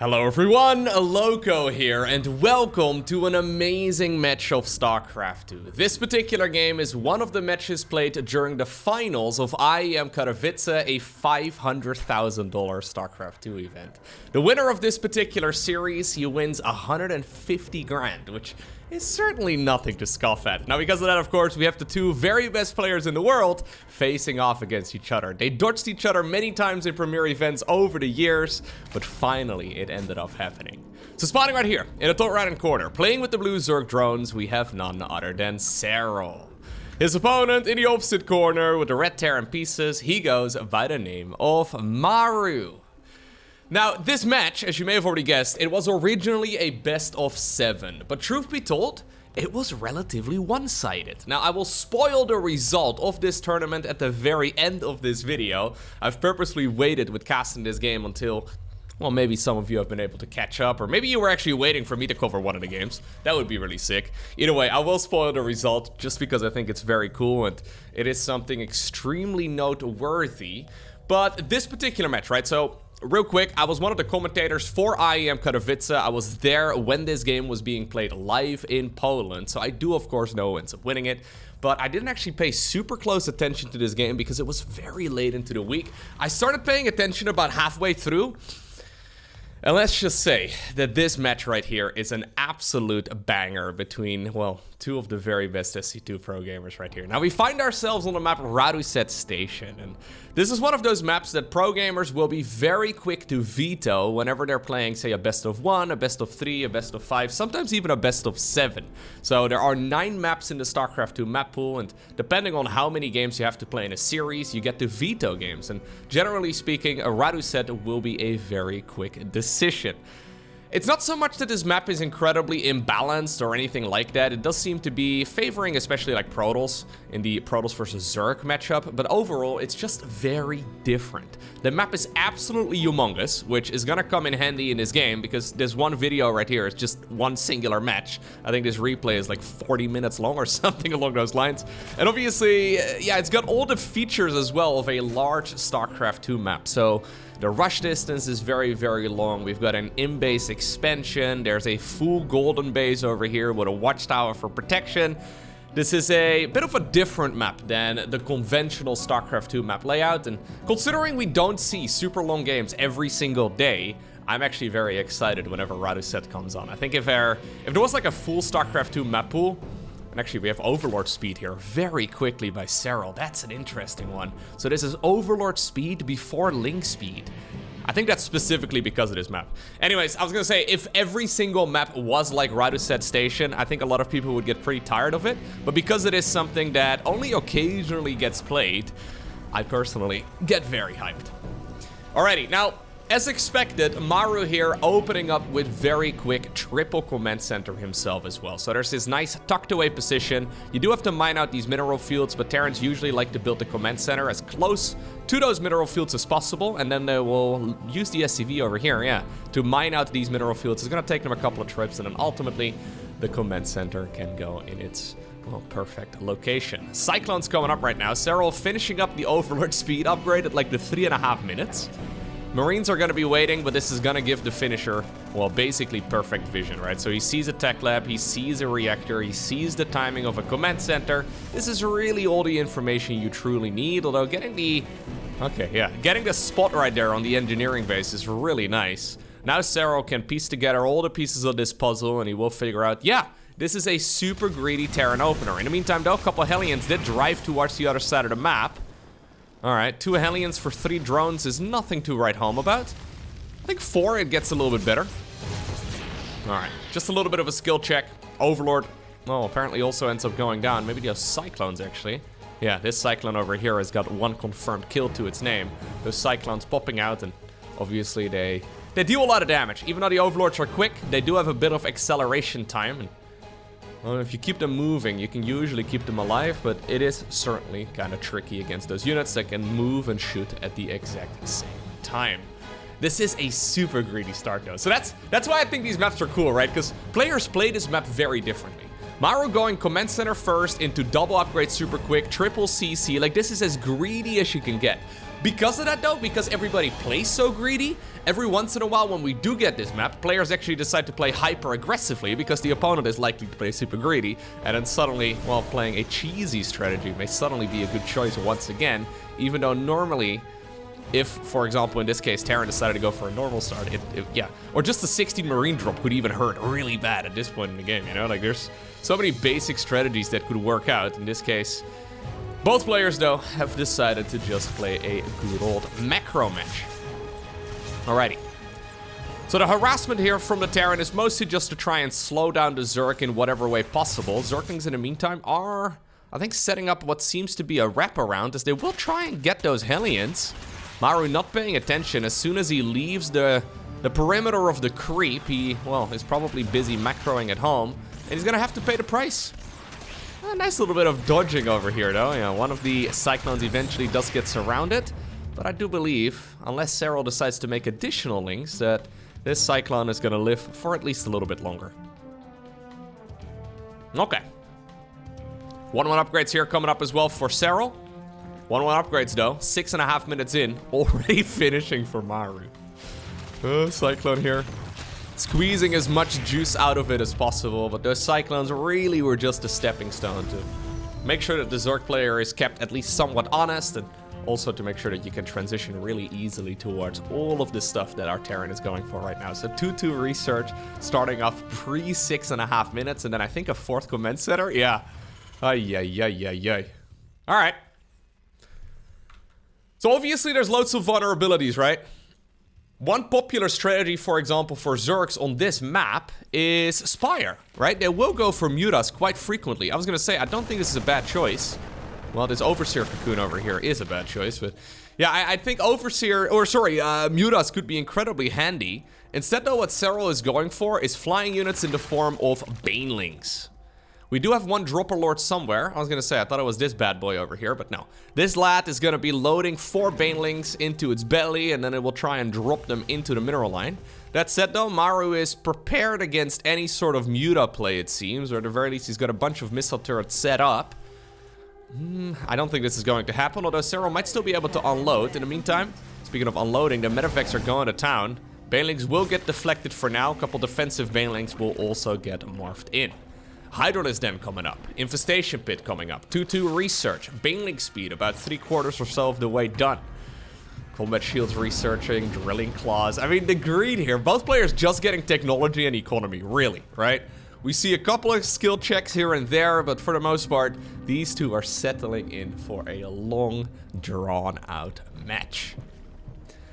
Hello everyone, Lowko here, and welcome to an amazing match of StarCraft 2. This particular game is one of the matches played during the finals of IEM Katowice, a $500,000 StarCraft 2 event. The winner of this particular series, he wins 150 grand, which is certainly nothing to scoff at. Now, because of that, of course, we have the two very best players in the world facing off against each other. They dodged each other many times in premier events over the years, but finally it ended up happening. So spawning right here in the top right hand corner, playing with the blue Zerg drones, we have none other than Serral. His opponent in the opposite corner with the red Terran pieces, he goes by the name of Maru. Now, this match, as you may have already guessed, it was originally a best of 7, but truth be told, it was relatively one-sided. Now, I will spoil the result of this tournament at the very end of this video. I've purposely waited with casting this game until, well, maybe some of you have been able to catch up, or maybe you were actually waiting for me to cover one of the games. That would be really sick. Either way, I will spoil the result just because I think it's very cool and it is something extremely noteworthy. But this particular match, right, so real quick, I was one of the commentators for IEM Katowice. I was there when this game was being played live in Poland, so I do of course know who ends up winning it. But I didn't actually pay super close attention to this game because it was very late into the week. I started paying attention about halfway through. And let's just say that this match right here is an absolute banger between, well, two of the very best SC2 pro gamers right here. Now, we find ourselves on the map Raduset Station, and this is one of those maps that pro gamers will be very quick to veto whenever they're playing, say, a best of 1, a best of 3, a best of 5, sometimes even a best of 7. So there are 9 maps in the StarCraft 2 map pool, and depending on how many games you have to play in a series, you get to veto games. And generally speaking, a Raduset will be a very quick decision. It's not so much that this map is incredibly imbalanced or anything like that. It does seem to be favoring especially like Protoss in the Protoss versus Zerg matchup, but overall it's just very different. The map is absolutely humongous, which is gonna come in handy in this game because this one video right here is just one singular match. I think this replay is like 40 minutes long or something along those lines. And obviously, yeah, it's got all the features as well of a large StarCraft 2 map. So the rush distance is very, very long. We've got an in-base expansion. There's a full golden base over here with a watchtower for protection. This is a bit of a different map than the conventional StarCraft 2 map layout. And considering we don't see super long games every single day, I'm actually very excited whenever Raduset comes on. I think if there was like a full StarCraft 2 map pool, and actually, we have Overlord speed here very quickly by Serral. That's an interesting one. So this is Overlord speed before Link speed. I think that's specifically because of this map. Anyways, I was gonna say, if every single map was like Raduset Station, I think a lot of people would get pretty tired of it. But because it is something that only occasionally gets played, I personally get very hyped. Alrighty, now, as expected, Maru here opening up with very quick triple command center himself as well. So there's this nice tucked away position. You do have to mine out these mineral fields, but Terrans usually like to build the command center as close to those mineral fields as possible, and then they will use the SCV over here, yeah, to mine out these mineral fields. It's gonna take them a couple of trips, and then ultimately the command center can go in its, well, perfect location. Cyclone's coming up right now. Serral finishing up the Overlord speed upgrade at like the 3.5 minutes. Marines are going to be waiting, but this is going to give the finisher, well, basically perfect vision, right? So he sees a tech lab, he sees a reactor, he sees the timing of a command center. This is really all the information you truly need, although getting the... Okay, yeah, getting the spot right there on the engineering base is really nice. Now Serral can piece together all the pieces of this puzzle, and he will figure out, yeah, this is a super greedy Terran opener. In the meantime, though, a couple of Hellions did drive towards the other side of the map. Alright, 2 Hellions for 3 drones is nothing to write home about. I think 4, it gets a little bit better. Alright, just a little bit of a skill check. Overlord, well, apparently also ends up going down. Maybe those Cyclones, actually. Yeah, this Cyclone over here has got 1 confirmed kill to its name. Those Cyclones popping out, and obviously they deal a lot of damage. Even though the Overlords are quick, they do have a bit of acceleration time. And well, if you keep them moving, you can usually keep them alive, but it is certainly kind of tricky against those units that can move and shoot at the exact same time. This is a super greedy start, though. So that's why I think these maps are cool, right? Because players play this map very differently. Maru going command center first into double upgrade super quick, triple CC, like this is as greedy as you can get. Because of that though, because everybody plays so greedy, every once in a while when we do get this map, players actually decide to play hyper aggressively because the opponent is likely to play super greedy, and then suddenly, well, playing a cheesy strategy may suddenly be a good choice once again, even though normally, if, for example, in this case, Terran decided to go for a normal start, yeah, or just a 16 Marine drop could even hurt really bad at this point in the game, you know? Like, there's so many basic strategies that could work out. In this case, both players, though, have decided to just play a good old macro match. Alrighty. So the harassment here from the Terran is mostly just to try and slow down the Zerg in whatever way possible. Zerglings, in the meantime, are, I think, setting up what seems to be a wraparound, as they will try and get those Hellions. Maru not paying attention. As soon as he leaves the perimeter of the creep, he, well, is probably busy macroing at home, and he's gonna have to pay the price. A nice little bit of dodging over here, though. Yeah, one of the Cyclones eventually does get surrounded, but I do believe, unless Serral decides to make additional links, that this Cyclone is gonna live for at least a little bit longer. Okay. 1-1 upgrades here coming up as well for Serral. 1-1 upgrades though, 6.5 minutes in, already finishing for Maru. Cyclone here. Squeezing as much juice out of it as possible, but those Cyclones really were just a stepping stone to make sure that the Zerg player is kept at least somewhat honest, and also to make sure that you can transition really easily towards all of this stuff that our Terran is going for right now. So 2-2 research, starting off pre 6.5 minutes, and then I think a 4th command center? Yeah. Ay. Alright. So obviously there's loads of vulnerabilities, right? One popular strategy, for example, for Zergs on this map is Spire, right? They will go for Mutas quite frequently. I was gonna say, I don't think this is a bad choice. Well, this Overseer Cocoon over here is a bad choice, but yeah, I think Mutas could be incredibly handy. Instead, though, what Serral is going for is flying units in the form of Banelings. We do have one Dropper Lord somewhere. I was gonna say, I thought it was this bad boy over here, but no. This lad is gonna be loading 4 Banelings into its belly, and then it will try and drop them into the mineral line. That said, though, Maru is prepared against any sort of Muta play, it seems, or at the very least, he's got a bunch of missile turrets set up. I don't think this is going to happen, although Serral might still be able to unload. In the meantime, speaking of unloading, the Medivacs are going to town. Banelings will get deflected for now. A couple defensive Banelings will also get morphed in. Hydralisk Den coming up. Infestation Pit coming up. 2-2 research. Baneling speed about 3/4 or so of the way done. Combat shields researching. Drilling claws. I mean, the greed here. Both players just getting technology and economy. Really, right? We see a couple of skill checks here and there, but for the most part, these two are settling in for a long, drawn-out match.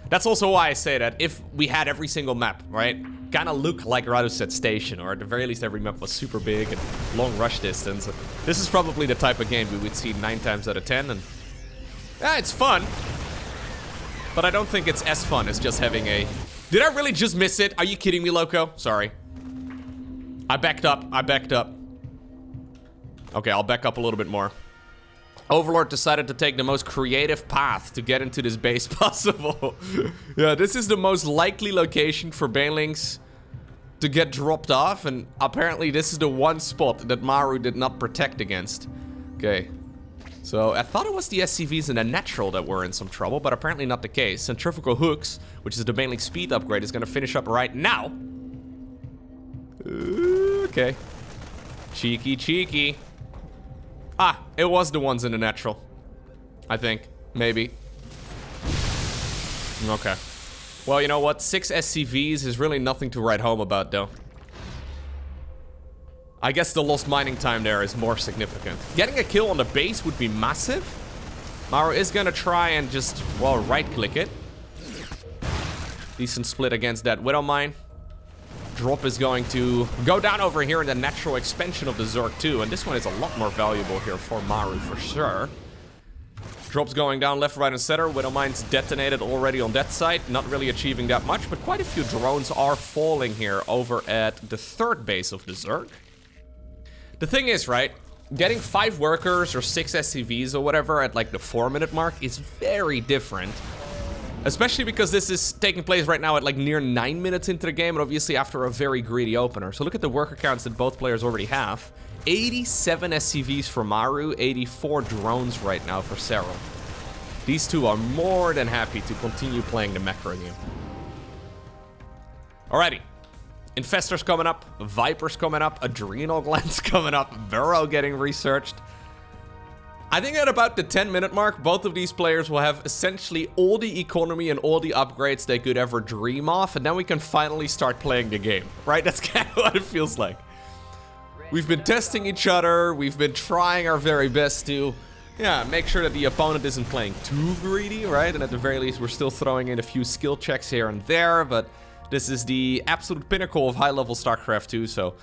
That's also why I say that if we had every single map, right, kind of look like Raduset Station, or at the very least every map was super big and long rush distance, this is probably the type of game we would see 9 times out of 10, and yeah, it's fun, but I don't think it's as fun as just having a... Did I really just miss it? Are you kidding me, Lowko? Sorry. I backed up. Okay, I'll back up a little bit more. Overlord decided to take the most creative path to get into this base possible. Yeah, this is the most likely location for Banelings to get dropped off, and apparently this is the one spot that Maru did not protect against. Okay. So, I thought it was the SCVs and the Natural that were in some trouble, but apparently not the case. Centrifugal Hooks, which is the Baneling speed upgrade, is gonna finish up right now. Okay. Cheeky. Ah, it was the ones in the Natural. I think. Maybe. Okay. Well, you know what? 6 SCVs is really nothing to write home about, though. I guess the lost mining time there is more significant. Getting a kill on the base would be massive. Maru is gonna try and just, well, right-click it. Decent split against that Widow Mine. Drop is going to go down over here in the natural expansion of the Zerg too, and this one is a lot more valuable here for Maru for sure. Drop's going down left, right, and center. Widow Mine's detonated already on that side, not really achieving that much, but quite a few drones are falling here over at the 3rd base of the Zerg. The thing is, right, getting 5 workers or 6 SCVs or whatever at like the 4-minute mark is very different. Especially because this is taking place right now at like near 9 minutes into the game, and obviously after a very greedy opener. So look at the worker counts that both players already have. 87 SCVs for Maru, 84 drones right now for Serral. these two are more than happy to continue playing the macro game. Alrighty. Infestor's coming up, Viper's coming up, Adrenal Glands coming up, Burrow getting researched. I think at about the 10-minute mark, both of these players will have essentially all the economy and all the upgrades they could ever dream of, and then we can finally start playing the game, right? That's kind of what it feels like. We've been testing each other, we've been trying our very best to, yeah, make sure that the opponent isn't playing too greedy, right? And at the very least, we're still throwing in a few skill checks here and there, but this is the absolute pinnacle of high-level StarCraft 2, so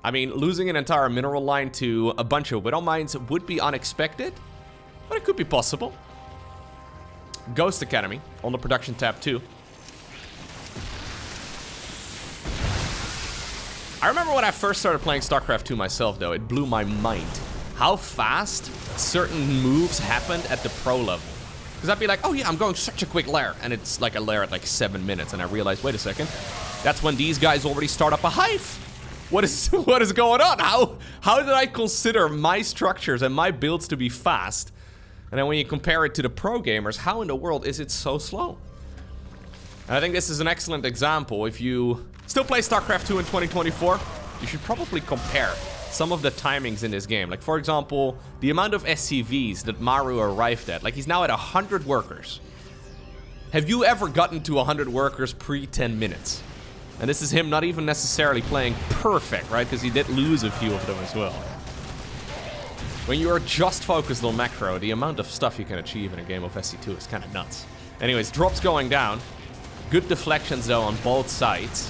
I mean, losing an entire mineral line to a bunch of Widow Mines would be unexpected, but it could be possible. Ghost Academy on the production tab too. I remember when I first started playing StarCraft 2 myself though, it blew my mind how fast certain moves happened at the pro level. Because I'd be like, oh yeah, I'm going such a quick lair, and it's like a lair at like 7 minutes, and I realized, wait a second, that's when these guys already start up a hive. What is going on? How did I consider my structures and my builds to be fast? And then when you compare it to the pro gamers, how in the world is it so slow? And I think this is an excellent example. If you still play StarCraft 2 in 2024, you should probably compare some of the timings in this game. Like for example, the amount of SCVs that Maru arrived at. Like he's now at 100 workers. Have you ever gotten to 100 workers pre 10 minutes? And this is him not even necessarily playing perfect, right? Because he did lose a few of them as well. When you are just focused on macro, the amount of stuff you can achieve in a game of SC2 is kind of nuts. Anyways, drops going down. Good deflections though on both sides.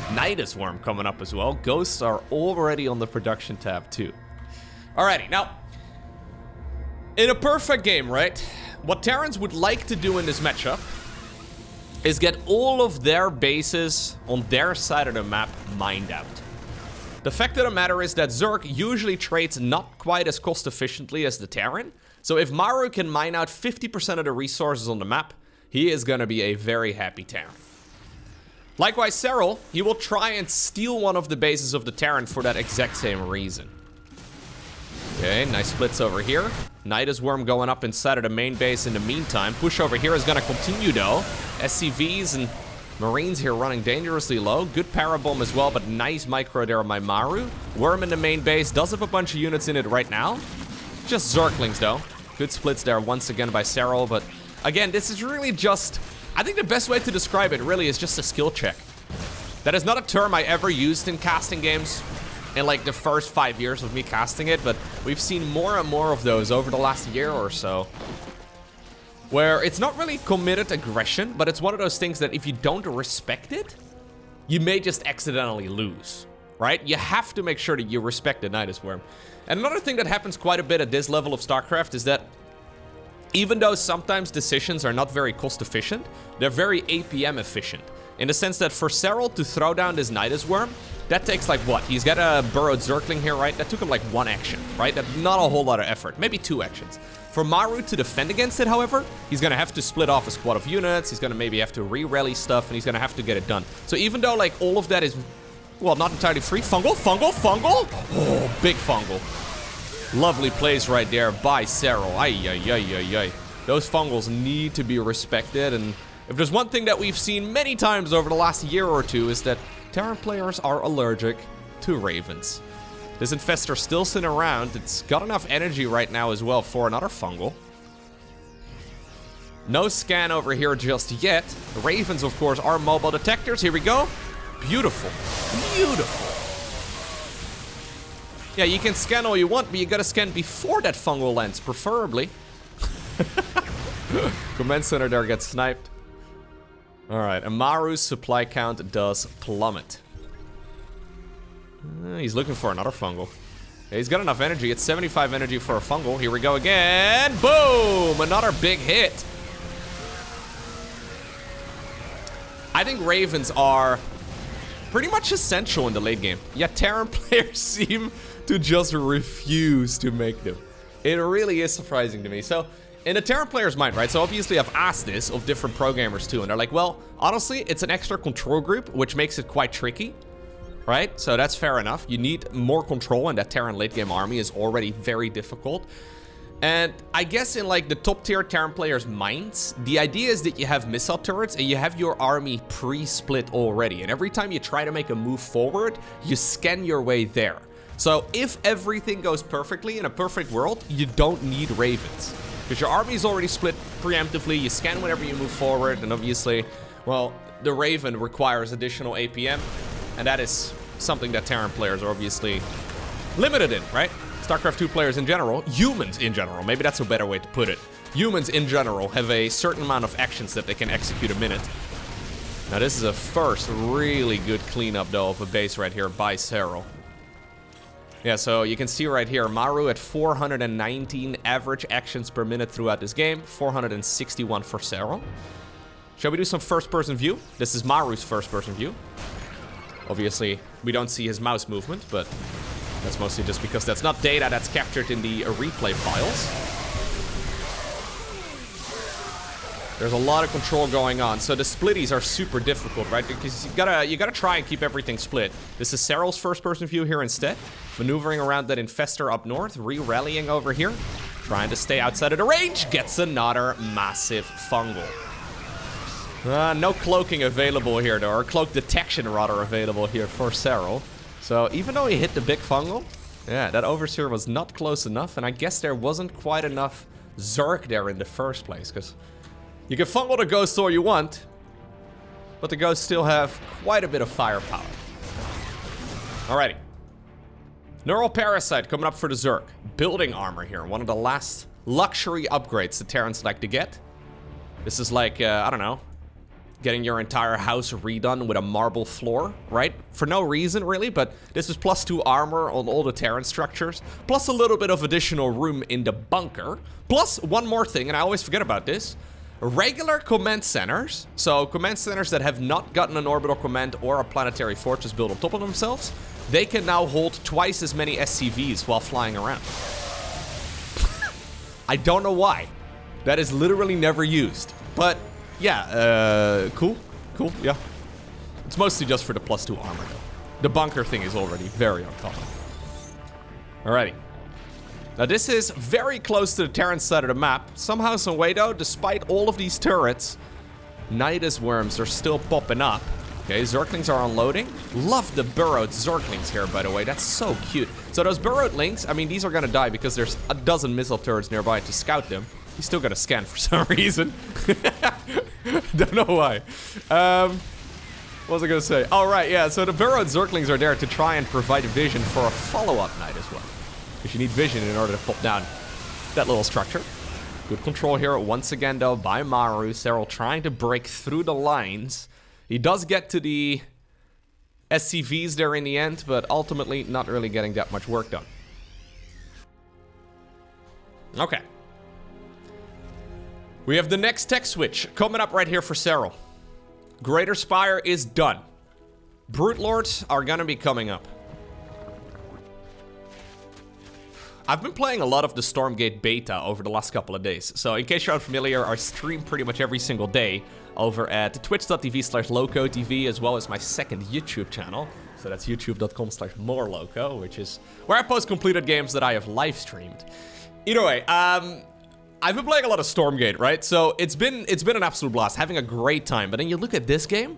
Nidus Worm coming up as well. Ghosts are already on the production tab too. Alrighty, now, in a perfect game, right? What Terrans would like to do in this matchup is get all of their bases on their side of the map mined out. The fact of the matter is that Zerg usually trades not quite as cost efficiently as the Terran, so if Maru can mine out 50% of the resources on the map, he is gonna be a very happy Terran. Likewise, Serral, he will try and steal one of the bases of the Terran for that exact same reason. Okay, nice splits over here. Nidus Worm going up inside of the main base in the meantime. Push over here is gonna continue though. SCVs and Marines here running dangerously low. Good Parabomb as well, but nice micro there by Maru. Worm in the main base, does have a bunch of units in it right now. Just Zerglings though. Good splits there once again by Serral, but again, this is really just, I think the best way to describe it really is just a skill check. That is not a term I ever used in casting games in like the first 5 years of me casting it, but we've seen more and more of those over the last year or so, where it's not really committed aggression, but it's one of those things that if you don't respect it, you may just accidentally lose, right? You have to make sure that you respect the Nidus Worm. And another thing that happens quite a bit at this level of StarCraft is that even though sometimes decisions are not very cost efficient, they're very APM efficient. In the sense that for Serral to throw down this Nidus Worm, that takes like what? He's got a burrowed Zergling here, right? That took him like 1 action, right? That's not a whole lot of effort, maybe 2 actions. For Maru to defend against it, however, he's gonna have to split off a squad of units, he's gonna maybe have to re-rally stuff, and he's gonna have to get it done. So even though like all of that is, well, not entirely free, fungal. Oh, big fungal. Lovely plays right there by Serral. Ay. Those fungals need to be respected, and if there's one thing that we've seen many times over the last year or two is that Terran players are allergic to Ravens. This Infestor still sitting around. It's got enough energy right now as well for another fungal. No scan over here just yet. The Ravens, of course, are mobile detectors. Here we go. Beautiful. Yeah, you can scan all you want, but you gotta scan before that fungal lands, preferably. Command center there gets sniped. Alright, Amaru's supply count does plummet. He's looking for another fungal. Yeah, he's got enough energy. It's 75 energy for a fungal. Here we go again. Boom! Another big hit. I think Ravens are pretty much essential in the late game. Yet Terran players seem to just refuse to make them. It really is surprising to me. So, in the Terran player's mind, right? So obviously I've asked this of different pro gamers too, and they're like, well, honestly, it's an extra control group, which makes it quite tricky, right? So that's fair enough. You need more control, and that Terran late game army is already very difficult. And I guess in like the top tier Terran players' minds, the idea is that you have missile turrets and you have your army pre-split already. And every time you try to make a move forward, you scan your way there. So if everything goes perfectly in a perfect world, you don't need ravens. Because your army is already split preemptively, you scan whenever you move forward, and obviously, well, the raven requires additional APM. And that is something that Terran players are obviously limited in, right? StarCraft 2 players in general, humans in general, maybe that's a better way to put it. Humans in general have a certain amount of actions that they can execute a minute. Now this is a first really good cleanup though of a base right here by Serral. Yeah, so you can see right here, Maru at 419 average actions per minute throughout this game, 461 for Serral. Shall we do some first-person view? This is Maru's first-person view. Obviously, we don't see his mouse movement, but that's mostly just because that's not data that's captured in the replay files. There's a lot of control going on, so the splitties are super difficult, right? Because you gotta try and keep everything split. This is Serral's first-person view here instead, maneuvering around that infestor up north, re-rallying over here, trying to stay outside of the range, gets another massive fungal. No cloaking available here though, or cloak detection rather available here for Serral. So even though he hit the big fungal, yeah, that overseer was not close enough, and I guess there wasn't quite enough Zerg there in the first place, because you can fungal the ghosts all you want, but the ghosts still have quite a bit of firepower. Alrighty. Neural Parasite coming up for the Zerg. Building armor here, one of the last luxury upgrades the Terrans like to get. This is like, I don't know, getting your entire house redone with a marble floor, right? For no reason, really, but this is +2 armor on all the Terran structures, plus a little bit of additional room in the bunker, plus one more thing, and I always forget about this, regular command centers, so command centers that have not gotten an orbital command or a planetary fortress built on top of themselves, they can now hold twice as many SCVs while flying around. I don't know why. That is literally never used, but yeah, cool, yeah. It's mostly just for the +2 armor, though. The bunker thing is already very uncommon. Alrighty. Now, this is very close to the Terran side of the map. Somehow, some way, though, despite all of these turrets, Nidus worms are still popping up. Okay, Zerglings are unloading. Love the burrowed Zerglings here, by the way. That's so cute. So those burrowed lings, I mean, these are gonna die because there's a dozen missile turrets nearby to scout them. He's still gonna scan for some reason. Don't know why. What was I gonna say? Oh, right, yeah, so the burrowed Zerglings are there to try and provide vision for a follow-up night as well. Because you need vision in order to pop down that little structure. Good control here once again, though, by Maru. Serral trying to break through the lines. He does get to the SCVs there in the end, but ultimately not really getting that much work done. Okay. We have the next tech switch coming up right here for Serral. Greater Spire is done. Brute Lords are gonna be coming up. I've been playing a lot of the Stormgate beta over the last couple of days. So in case you're unfamiliar, I stream pretty much every single day over at twitch.tv/LowkoTV, as well as my second YouTube channel. So that's youtube.com/morelowko, which is where I post completed games that I have live streamed. Either way, I've been playing a lot of Stormgate, right? So it's been an absolute blast, having a great time. But then you look at this game,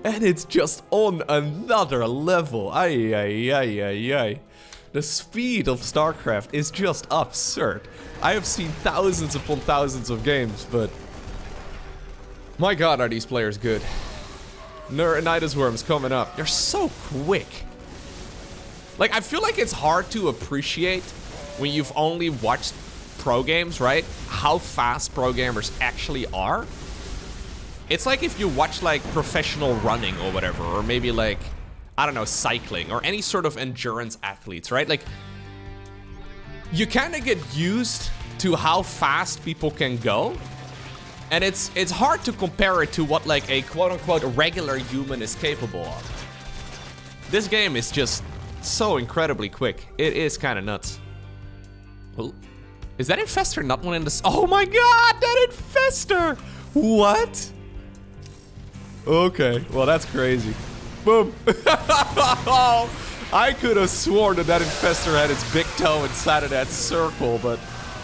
and it's just on another level. Ay. The speed of StarCraft is just absurd. I have seen thousands upon thousands of games, but my god, are these players good. Nidus Worms coming up. They're so quick. Like, I feel like it's hard to appreciate when you've only watched pro games, right? How fast pro gamers actually are. It's like if you watch, like, professional running or whatever, or maybe, like, I don't know, cycling, or any sort of endurance athletes, right? Like, you kind of get used to how fast people can go, and it's hard to compare it to what, like, a quote-unquote regular human is capable of. This game is just so incredibly quick. It is kind of nuts. Well, is that Infestor not one in this? Oh my god, that Infestor! What? Okay, well, that's crazy. Boom. I could have sworn that that infestor had its big toe inside of that circle, but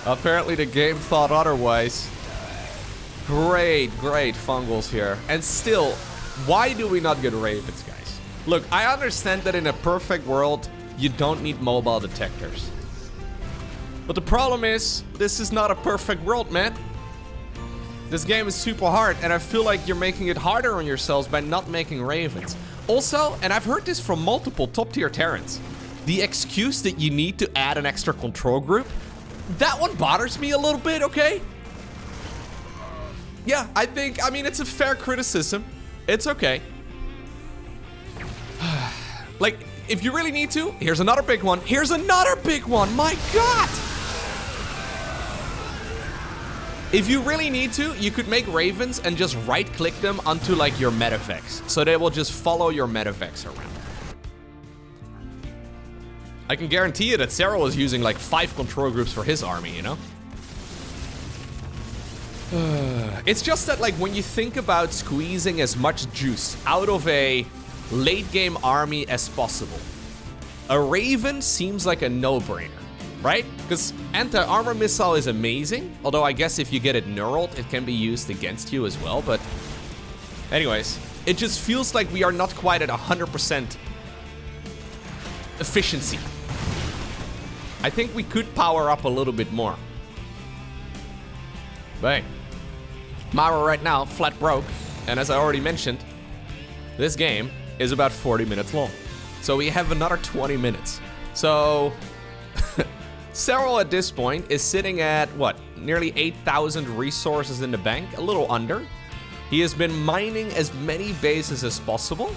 apparently the game thought otherwise. Great fungals here. And still, why do we not get ravens, guys? Look, I understand that in a perfect world, you don't need mobile detectors. But the problem is, this is not a perfect world, man. This game is super hard, and I feel like you're making it harder on yourselves by not making ravens. Also, and I've heard this from multiple top-tier Terrans, the excuse that you need to add an extra control group, that one bothers me a little bit, okay? Yeah, I mean, it's a fair criticism. It's okay. Like, if you really need to, here's another big one. Here's another big one, my God! If you really need to, you could make ravens and just right-click them onto, like, your medevacs. So they will just follow your medevacs around. I can guarantee you that Serral is using, like, 5 control groups for his army, you know? It's just that, like, when you think about squeezing as much juice out of a late-game army as possible, a raven seems like a no-brainer. Right? Because anti-armor missile is amazing. Although I guess if you get it knurled, it can be used against you as well. But anyways, it just feels like we are not quite at 100% efficiency. I think we could power up a little bit more. But hey, Maru right now, flat broke. And as I already mentioned, this game is about 40 minutes long. So we have another 20 minutes. So... Serral at this point is sitting at, what, nearly 8,000 resources in the bank, a little under. He has been mining as many bases as possible.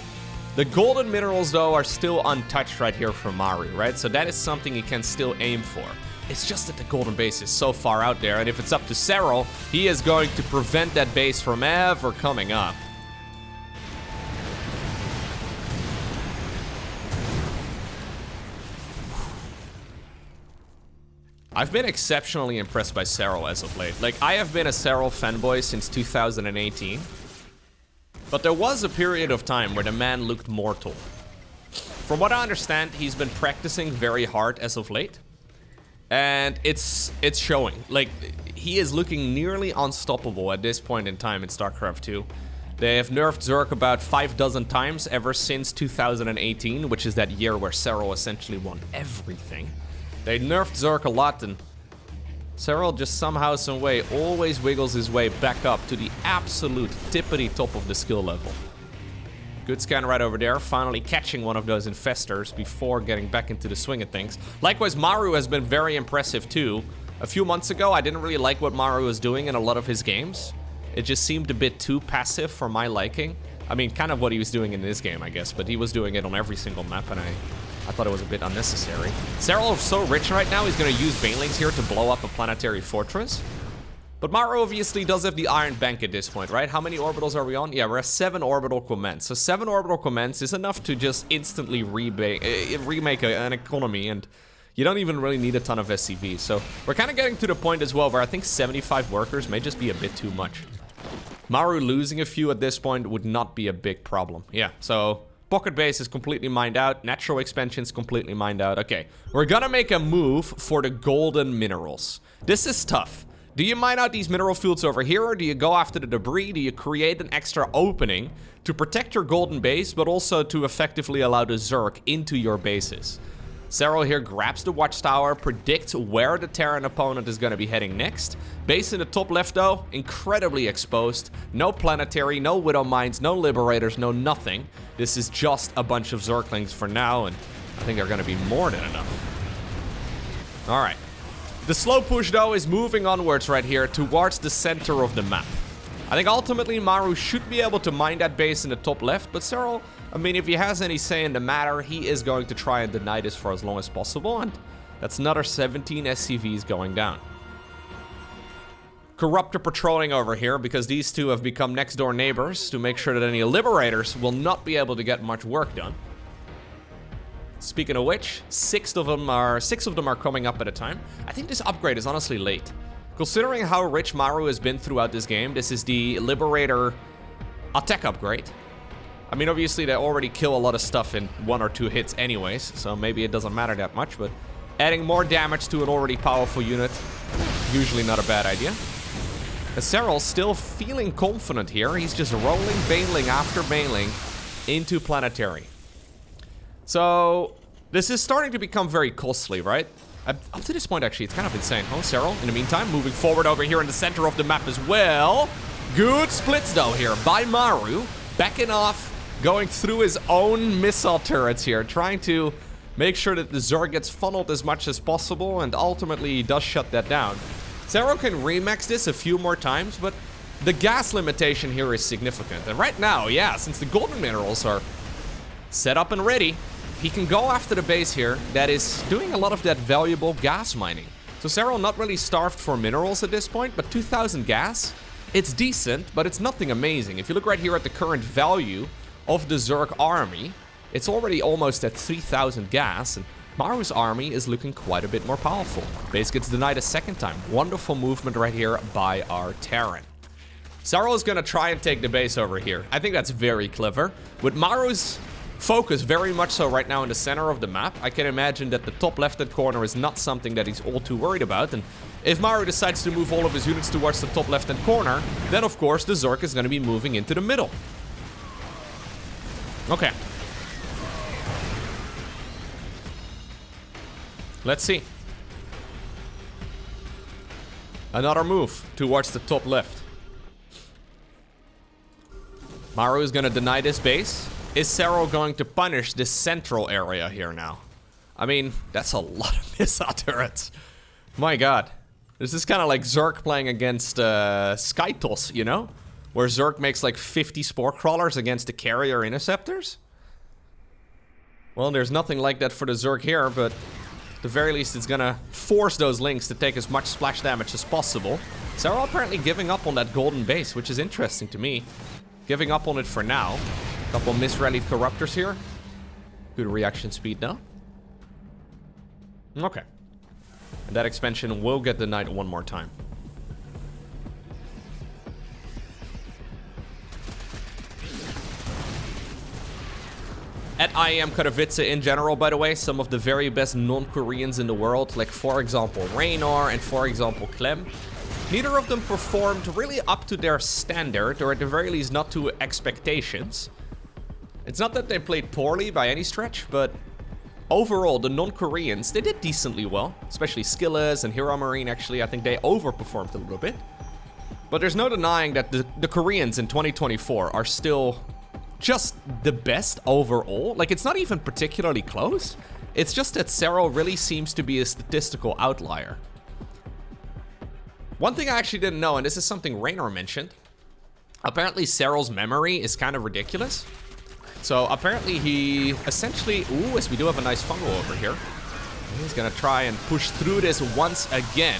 The golden minerals, though, are still untouched right here for Maru, right? So that is something he can still aim for. It's just that the golden base is so far out there, and if it's up to Serral, he is going to prevent that base from ever coming up. I've been exceptionally impressed by Serral as of late. Like, I have been a Serral fanboy since 2018. But there was a period of time where the man looked mortal. From what I understand, he's been practicing very hard as of late. And it's showing. Like, he is looking nearly unstoppable at this point in time in StarCraft 2. They have nerfed Zerg about 6 times ever since 2018, which is that year where Serral essentially won everything. They nerfed Zerg a lot, and Serral just somehow, some way, always wiggles his way back up to the absolute tippity top of the skill level. Good scan right over there, finally catching one of those infestors before getting back into the swing of things. Likewise, Maru has been very impressive too. A few months ago, I didn't really like what Maru was doing in a lot of his games. It just seemed a bit too passive for my liking. I mean, kind of what he was doing in this game, I guess, but he was doing it on every single map, and I thought it was a bit unnecessary. Serral is so rich right now, he's going to use Banelings here to blow up a planetary fortress. But Maru obviously does have the Iron Bank at this point, right? How many orbitals are we on? Yeah, we're at 7 orbital commands. So 7 orbital commands is enough to just instantly remake an economy, and you don't even really need a ton of SCVs. So we're kind of getting to the point as well where I think 75 workers may just be a bit too much. Maru losing a few at this point would not be a big problem. Yeah, so... Pocket base is completely mined out. Natural expansion is completely mined out. Okay, we're gonna make a move for the golden minerals. This is tough. Do you mine out these mineral fields over here, or do you go after the debris? Do you create an extra opening to protect your golden base, but also to effectively allow the Zerg into your bases? Serral here grabs the watchtower, predicts where the Terran opponent is going to be heading next. Base in the top left, though, incredibly exposed. No planetary, no widow mines, no liberators, no nothing. This is just a bunch of Zerglings for now, and I think they're going to be more than enough. All right. The slow push, though, is moving onwards right here towards the center of the map. I think ultimately Maru should be able to mine that base in the top left, but Serral, I mean, if he has any say in the matter, he is going to try and deny this for as long as possible, and that's another 17 SCVs going down. Corruptor patrolling over here because these two have become next door neighbors to make sure that any liberators will not be able to get much work done. Speaking of which, 6 of them are coming up at a time. I think this upgrade is honestly late. Considering how rich Maru has been throughout this game, this is the Liberator attack upgrade. I mean, obviously they already kill a lot of stuff in 1 or 2 hits anyways, so maybe it doesn't matter that much, but adding more damage to an already powerful unit, usually not a bad idea. And Serral still feeling confident here. He's just rolling bailing after bailing into planetary. So this is starting to become very costly, right? Up to this point, actually, it's kind of insane. Oh, Serral, in the meantime, moving forward over here in the center of the map as well. Good splits, though, here by Maru. Backing off, going through his own missile turrets here, trying to make sure that the Zerg gets funneled as much as possible, and ultimately he does shut that down. Serral can remax this a few more times, but the gas limitation here is significant. And right now, yeah, since the golden minerals are set up and ready, he can go after the base here that is doing a lot of that valuable gas mining. So Serral not really starved for minerals at this point, but 2,000 gas, it's decent, but it's nothing amazing. If you look right here at the current value of the Zerg army, it's already almost at 3,000 gas, and Maru's army is looking quite a bit more powerful. Base gets denied a second time. Wonderful movement right here by our Terran. Serral is going to try and take the base over here. I think that's very clever. With Maru's focus very much so right now in the center of the map, I can imagine that the top left-hand corner is not something that he's all too worried about. And if Maru decides to move all of his units towards the top left-hand corner, then of course the Zerg is going to be moving into the middle. Okay. Let's see. Another move towards the top left. Maru is going to deny this base. Is Serral going to punish this central area here now? I mean, that's a lot of missile turrets. My god. This is kind of like Zerg playing against Skytos, you know? Where Zerg makes like 50 spore crawlers against the carrier interceptors. Well, there's nothing like that for the Zerg here, but at the very least it's gonna force those links to take as much splash damage as possible. Serral apparently giving up on that golden base, which is interesting to me. Giving up on it for now. Couple misrallied corruptors here. Good reaction speed now. Okay. And that expansion will get denied one more time. At IEM Katowice in general, by the way, some of the very best non-Koreans in the world, like for example Raynor and for example Clem, neither of them performed really up to their standard, or at the very least not to expectations. It's not that they played poorly by any stretch, but overall, the non-Koreans, they did decently well. Especially Skillas and Hero Marine, actually. I think they overperformed a little bit. But there's no denying that the Koreans in 2024 are still just the best overall. Like, it's not even particularly close. It's just that Serral really seems to be a statistical outlier. One thing I actually didn't know, and this is something Raynor mentioned. Apparently, Serral's memory is kind of ridiculous. So apparently he essentially... Ooh, as we do have a nice fungal over here. He's gonna try and push through this once again.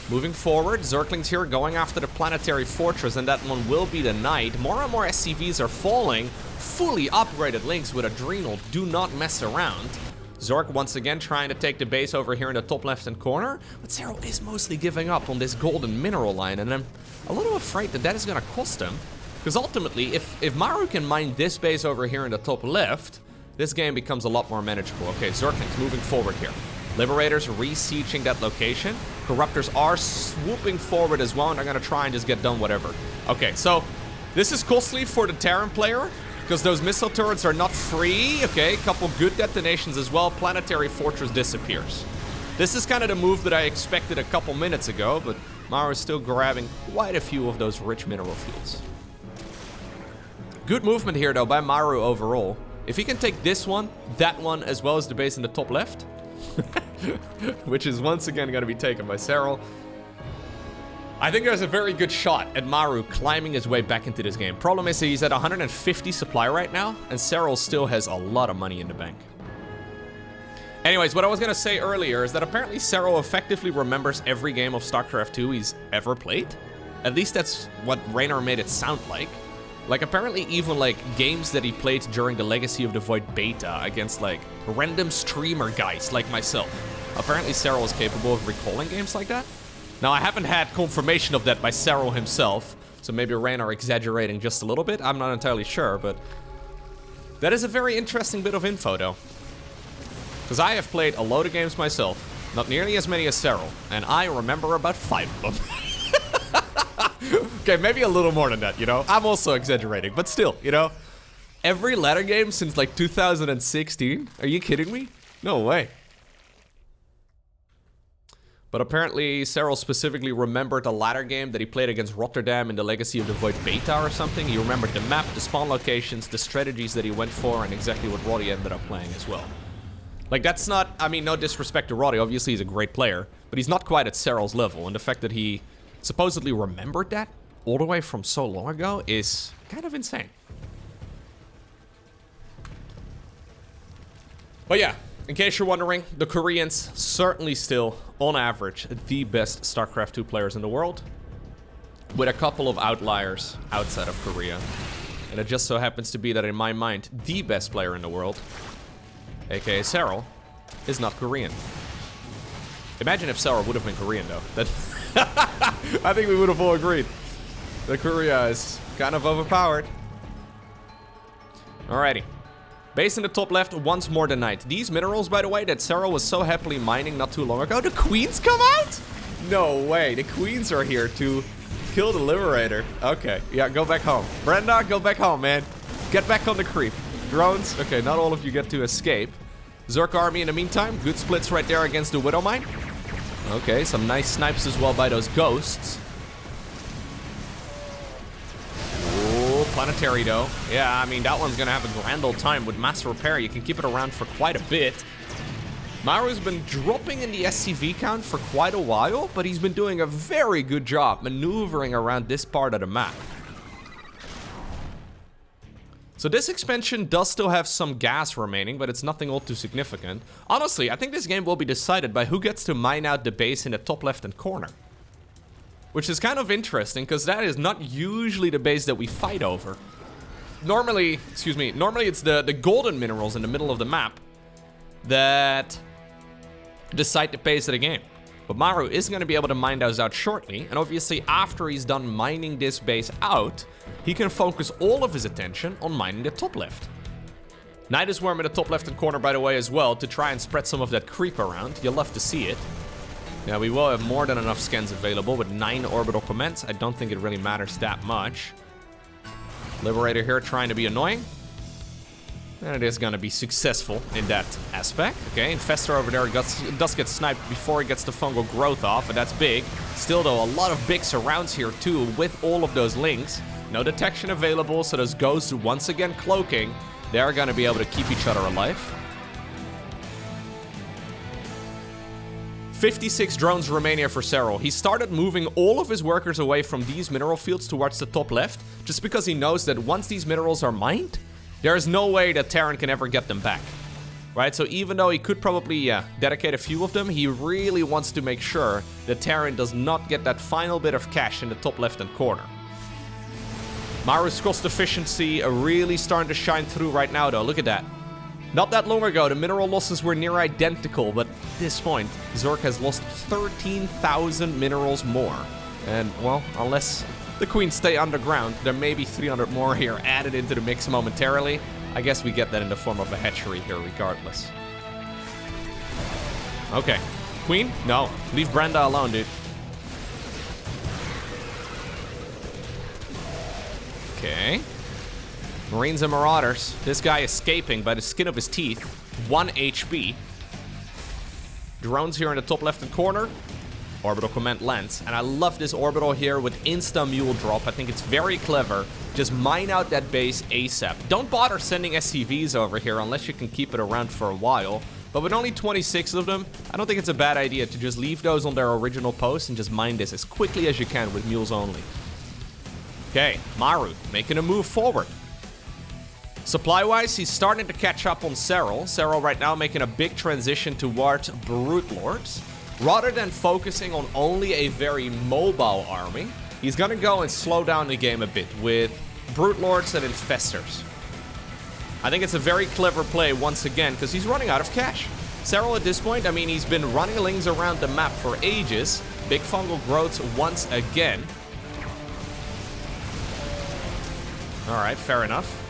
Moving forward, Zerglings here going after the planetary fortress, and that one will be denied. More and more SCVs are falling. Fully upgraded links with Adrenal do not mess around. Zerg once again trying to take the base over here in the top left-hand corner. But Serral is mostly giving up on this golden mineral line, and I'm a little afraid that that is gonna cost him. Because ultimately, if Maru can mine this base over here in the top left, this game becomes a lot more manageable. Okay, Zerglings moving forward here. Liberators re-sieging that location. Corruptors are swooping forward as well, and they're going to try and just get done whatever. Okay, so this is costly for the Terran player, because those missile turrets are not free. Okay, a couple good detonations as well. Planetary Fortress disappears. This is kind of the move that I expected a couple minutes ago, but Maru is still grabbing quite a few of those rich mineral fields. Good movement here, though, by Maru overall. If he can take this one, that one, as well as the base in the top left, which is once again going to be taken by Serral, I think there's a very good shot at Maru climbing his way back into this game. Problem is that he's at 150 supply right now, and Serral still has a lot of money in the bank. Anyways, what I was going to say earlier is that apparently Serral effectively remembers every game of StarCraft 2 he's ever played. At least that's what Raynor made it sound like. Like, apparently even, like, games that he played during the Legacy of the Void beta against, like, random streamer guys like myself. Apparently Serral is capable of recalling games like that. Now, I haven't had confirmation of that by Serral himself, So maybe Rain are exaggerating just a little bit. I'm not entirely sure, but that is a very interesting bit of info, though. Because I have played a load of games myself. Not nearly as many as Serral. And I remember about 5 of them. Okay, maybe a little more than that, you know? I'm also exaggerating, but still, you know? Every ladder game since like 2016? Are you kidding me? No way. But apparently, Serral specifically remembered a ladder game that he played against Rotterdam in the Legacy of the Void beta or something. He remembered the map, the spawn locations, the strategies that he went for, and exactly what Roddy ended up playing as well. Like, that's not, I mean, no disrespect to Roddy, obviously he's a great player, but he's not quite at Serral's level, and the fact that he supposedly remembered that all the way from so long ago is kind of insane. But yeah, in case you're wondering, the Koreans certainly still, on average, the best StarCraft 2 players in the world, with a couple of outliers outside of Korea. And it just so happens to be that in my mind, the best player in the world, aka Serral, is not Korean. Imagine if Serral would have been Korean, though. That I think we would have all agreed that Korea is kind of overpowered. Alrighty. Base in the top left, once more denied. These minerals, by the way, that Serral was so happily mining not too long ago, the queens come out? No way, the queens are here to kill the Liberator. Okay, yeah, go back home. Brenda, go back home, man. Get back on the creep. Drones, okay, not all of you get to escape. Zerk army in the meantime, good splits right there against the Widow Mine. Okay, some nice snipes as well by those ghosts. Planetary though. Yeah, I mean, that one's gonna have a grand old time with mass repair. You can keep it around for quite a bit. Maru's been dropping in the SCV count for quite a while, but he's been doing a very good job maneuvering around this part of the map. So this expansion does still have some gas remaining, but it's nothing all too significant. Honestly, I think this game will be decided by who gets to mine out the base in the top left-hand corner. Which is kind of interesting, because that is not usually the base that we fight over. Normally it's the golden minerals in the middle of the map that decide the pace of the game. But Maru is going to be able to mine those out shortly, and obviously after he's done mining this base out, he can focus all of his attention on mining the top left. Night is Worm in the top left-hand corner, by the way, as well, to try and spread some of that creep around. You'll love to see it. Yeah, we will have more than enough scans available with 9 orbital comments. I don't think it really matters that much. Liberator here trying to be annoying. And it is going to be successful in that aspect. Okay, Infestor over there does get sniped before he gets the fungal growth off, and that's big. Still, though, a lot of big surrounds here, too, with all of those links. No detection available, so those ghosts once again cloaking. They're going to be able to keep each other alive. 56 drones remain here for Serral. He started moving all of his workers away from these mineral fields towards the top left, just because he knows that once these minerals are mined, there is no way that Terran can ever get them back. Right? So even though he could probably, dedicate a few of them, he really wants to make sure that Terran does not get that final bit of cash in the top left-hand corner. Maru's cost efficiency really starting to shine through right now, though. Look at that. Not that long ago, the mineral losses were near identical, but at this point, Zerk has lost 13,000 minerals more. And, well, unless the queens stay underground, there may be 300 more here added into the mix momentarily. I guess we get that in the form of a hatchery here regardless. Okay. Queen? No. Leave Brenda alone, dude. Okay. Marines and Marauders. This guy escaping by the skin of his teeth. 1 HP. Drones here in the top left-hand corner. Orbital command lands. And I love this orbital here with insta-mule drop. I think it's very clever. Just mine out that base ASAP. Don't bother sending SCVs over here unless you can keep it around for a while. But with only 26 of them, I don't think it's a bad idea to just leave those on their original post and just mine this as quickly as you can with mules only. Okay, Maru making a move forward. Supply-wise, he's starting to catch up on Serral. Serral right now making a big transition towards Brute Lords. Rather than focusing on only a very mobile army, he's gonna go and slow down the game a bit with Brute Lords and Infestors. I think it's a very clever play once again, because he's running out of cash. Serral at this point, I mean, he's been running lings around the map for ages. Big fungal growths once again. Alright, fair enough.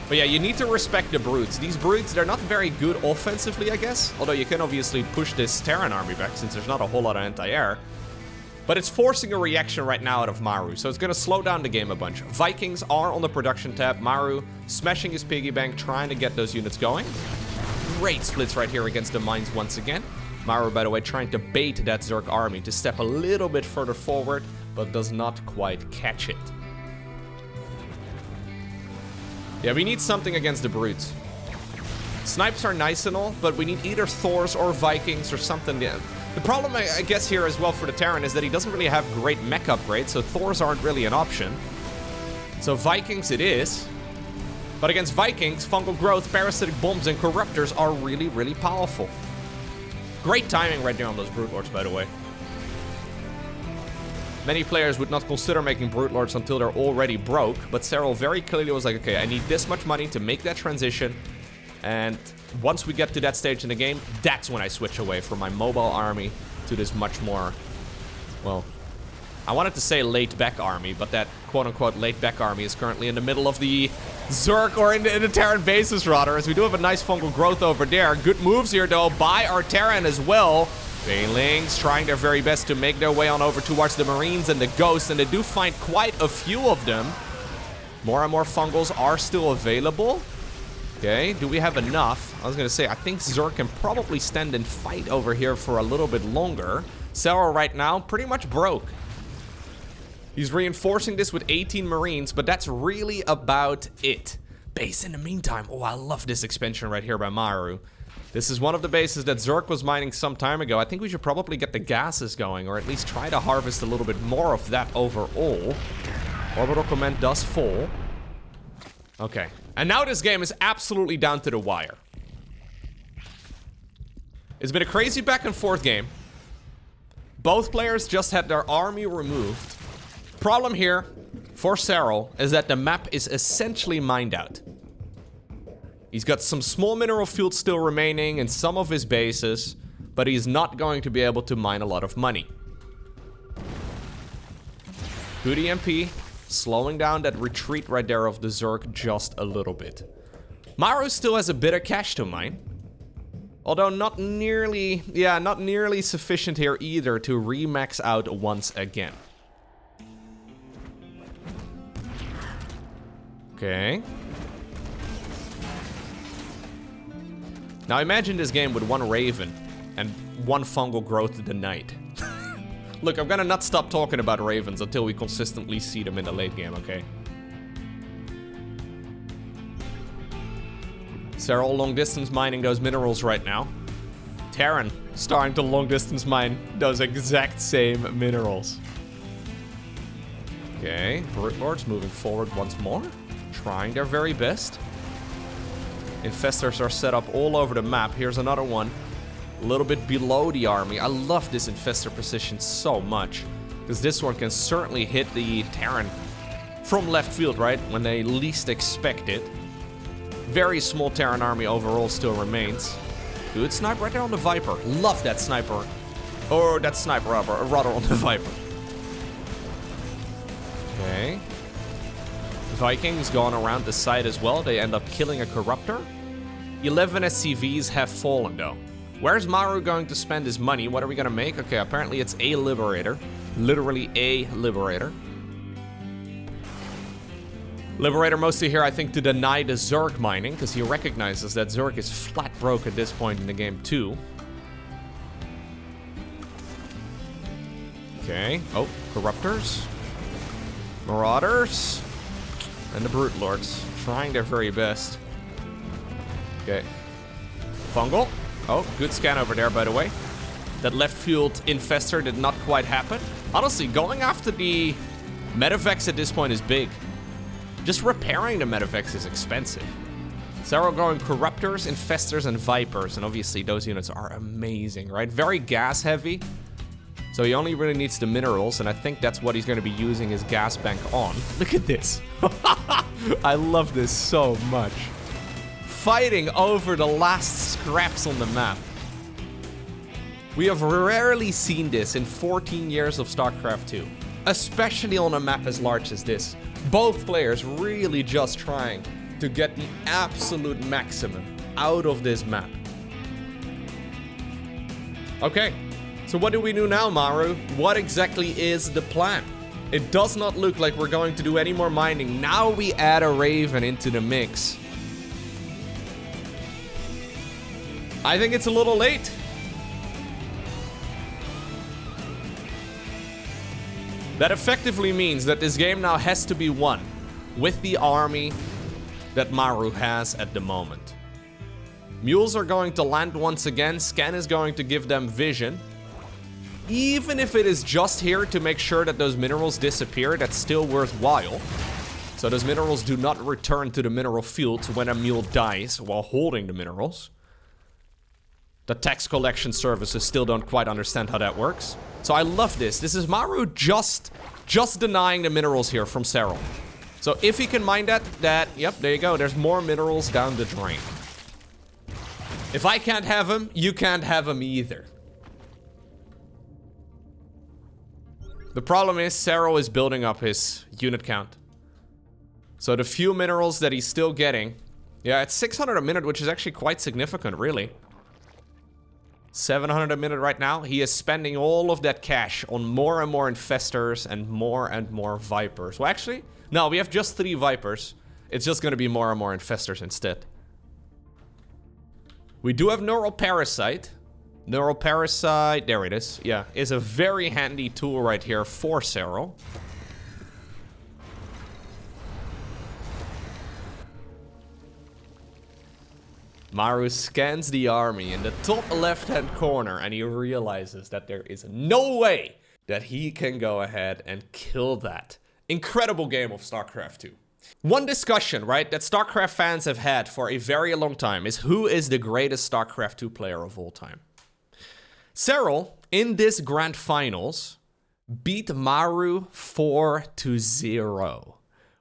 But yeah, you need to respect the brutes. These brutes, they're not very good offensively, I guess. Although you can obviously push this Terran army back since there's not a whole lot of anti-air. But it's forcing a reaction right now out of Maru, so it's going to slow down the game a bunch. Vikings are on the production tab. Maru smashing his piggy bank, trying to get those units going. Great splits right here against the mines once again. Maru, by the way, trying to bait that Zerg army to step a little bit further forward, but does not quite catch it. Yeah, we need something against the brutes. Snipes are nice and all, but we need either Thors or Vikings or something. Yeah. The problem, I guess, here as well for the Terran is that he doesn't really have great mech upgrades, so Thors aren't really an option. So Vikings it is. But against Vikings, fungal growth, parasitic bombs, and corruptors are really, really powerful. Great timing right there on those Brute Lords, by the way. Many players would not consider making Brute Lords until they're already broke, but Serral very clearly was like, okay, I need this much money to make that transition, and once we get to that stage in the game, that's when I switch away from my mobile army to this much more, well, I wanted to say laid-back army, but that quote-unquote laid-back army is currently in the middle of the Zerg, or in the Terran bases, rather, as we do have a nice fungal growth over there. Good moves here, though, by our Terran as well. Banelings trying their very best to make their way on over towards the Marines and the Ghosts, and they do find quite a few of them. More and more fungals are still available. Okay, do we have enough? I was gonna say, I think Zerg can probably stand and fight over here for a little bit longer. Serral right now, pretty much broke. He's reinforcing this with 18 Marines, but that's really about it. Base in the meantime. Oh, I love this expansion right here by Maru. This is one of the bases that Zerg was mining some time ago. I think we should probably get the gases going, or at least try to harvest a little bit more of that overall. Orbital command does fall. Okay. And now this game is absolutely down to the wire. It's been a crazy back and forth game. Both players just had their army removed. Problem here for Serral is that the map is essentially mined out. He's got some small mineral fields still remaining in some of his bases, but he's not going to be able to mine a lot of money. Good EMP, slowing down that retreat right there of the Zerg just a little bit. Maru still has a bit of cash to mine. Although not nearly sufficient here either to remax out once again. Okay. Now imagine this game with one Raven and one fungal growth denied. Look, I'm gonna not stop talking about Ravens until we consistently see them in the late game, okay? Serral long distance mining those minerals right now. Terran starting to long distance mine those exact same minerals. Okay, Brute Lords moving forward once more. Trying their very best. Infestors are set up all over the map. Here's another one. A little bit below the army. I love this Infestor position so much. Because this one can certainly hit the Terran from left field, right? When they least expect it. Very small Terran army overall still remains. Good sniper right there on the Viper. Love that sniper. Or that sniper rather on the Viper. Okay. Vikings going around the side as well. They end up killing a Corruptor. 11 SCVs have fallen though. Where's Maru going to spend his money? What are we gonna make? Okay, apparently it's a Liberator. Literally a Liberator. Liberator mostly here, I think, to deny the Zerg mining, because he recognizes that Zerg is flat broke at this point in the game too. Okay. Oh, Corruptors. Marauders. And the Brute Lords. Trying their very best. Okay. Fungal. Oh, good scan over there, by the way. That left field Infestor did not quite happen. Honestly, going after the Medevacs at this point is big. Just repairing the Medevacs is expensive. Serral going Corruptors, Infestors, and Vipers. And obviously, those units are amazing, right? Very gas heavy. So he only really needs the minerals, and I think that's what he's going to be using his gas bank on. Look at this. I love this so much. Fighting over the last scraps on the map. We have rarely seen this in 14 years of StarCraft 2. Especially on a map as large as this. Both players really just trying to get the absolute maximum out of this map. Okay, so what do we do now, Maru? What exactly is the plan? It does not look like we're going to do any more mining. Now we add a Raven into the mix. I think it's a little late. That effectively means that this game now has to be won with the army that Maru has at the moment. Mules are going to land once again. Scan is going to give them vision. Even if it is just here to make sure that those minerals disappear, that's still worthwhile. So those minerals do not return to the mineral fields when a mule dies while holding the minerals. The tax collection services still don't quite understand how that works. So I love this. This is Maru just denying the minerals here from Serral. So if he can mine that, yep, there you go. There's more minerals down the drain. If I can't have him, you can't have him either. The problem is Serral is building up his unit count. So the few minerals that he's still getting, yeah, it's 600 a minute, which is actually quite significant, really. 700 a minute right now. He is spending all of that cash on more and more infestors and more vipers. Well, actually, no, we have just 3 vipers. It's just going to be more and more infestors instead. We do have Neural Parasite. Neural Parasite, there it is. Yeah, is a very handy tool right here for Serral. Maru scans the army in the top left-hand corner and he realizes that there is no way that he can go ahead and kill that. Incredible game of StarCraft 2. One discussion, right, that StarCraft fans have had for a very long time is who is the greatest StarCraft 2 player of all time. Serral, in this grand finals, beat Maru 4-0,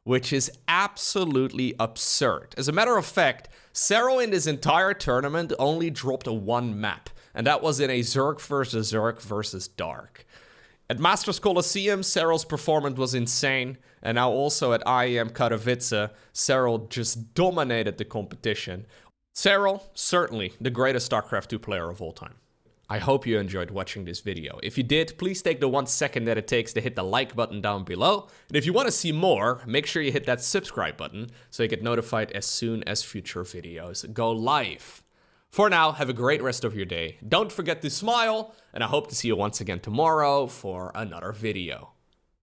which is absolutely absurd. As a matter of fact, Serral in this entire tournament only dropped 1 map, and that was in a Zerg versus Dark. At Masters Coliseum, Serral's performance was insane, and now also at IEM Katowice, Serral just dominated the competition. Serral, certainly the greatest StarCraft 2 player of all time. I hope you enjoyed watching this video. If you did, please take the 1 second that it takes to hit the like button down below. And if you want to see more, make sure you hit that subscribe button so you get notified as soon as future videos go live. For now, have a great rest of your day. Don't forget to smile, and I hope to see you once again tomorrow for another video.